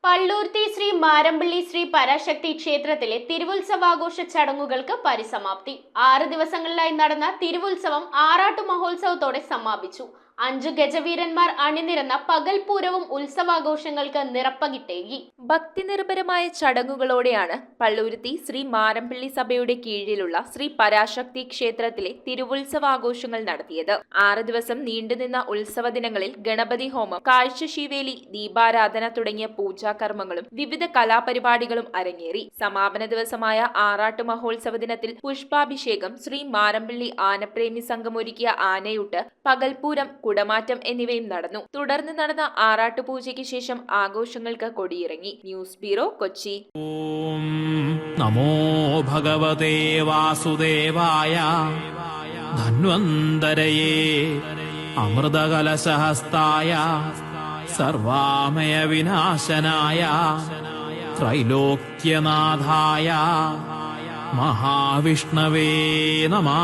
പള്ളൂർത്തി ശ്രീ മാരമ്പള്ളി ശ്രീ പരാശക്തി ക്ഷേത്രത്തിലെ തിരുവുത്സവാഘോഷ ചടങ്ങുകൾക്ക് പരിസമാപ്തി. 6 ദിവസങ്ങളിലായി നടന്ന തിരുവുത്സവം ആറാട്ടു മഹോത്സവത്തോടെ സമാപിച്ചു. 5 ഗജവീരന്മാർ അണിനിരന്ന പകൽപൂരവും ഉത്സവാഘോഷങ്ങൾക്ക് നിറപ്പകിട്ടേകി. ഭക്തിനിർഭരമായ ചടങ്ങുകളോടെയാണ് പള്ളൂരുത്തി ശ്രീ മാരമ്പള്ളി സഭയുടെ കീഴിലുള്ള ശ്രീ പരാശക്തി ക്ഷേത്രത്തിലെ തിരുവുത്സവാഘോഷങ്ങൾ നടത്തിയത്. 6 ദിവസം നീണ്ടുനിന്ന ഉത്സവ ദിനങ്ങളിൽ ഗണപതി ഹോമം, കാഴ്ചശീവേലി, ദീപാരാധന തുടങ്ങിയ പൂജാകർമ്മങ്ങളും വിവിധ കലാപരിപാടികളും അരങ്ങേറി. സമാപന ദിവസമായ ആറാട്ടു മഹോത്സവ ദിനത്തിൽ പുഷ്പാഭിഷേകം, ശ്രീ മാരമ്പള്ളി ആനപ്രേമി സംഘമൊരുക്കിയ ആനയൂട്ട്, പകൽപൂരം, കുടമാറ്റം എന്നിവയും നടന്നു. തുടർന്ന് നടന്ന ആറാട്ടുപൂജയ്ക്ക് ശേഷം ആഘോഷങ്ങൾക്ക് കൊടിയിറങ്ങി. News bureau, Kochi. ഓം നമോ ഭഗവതേ വാസുദേവായ ധന്വന്തരയേ അമൃതകലശഹസ്തായ സർവാമയ വിനാശനായ ത്രൈലോക്യനാഥായ മഹാവിഷ്ണവേ നമഃ.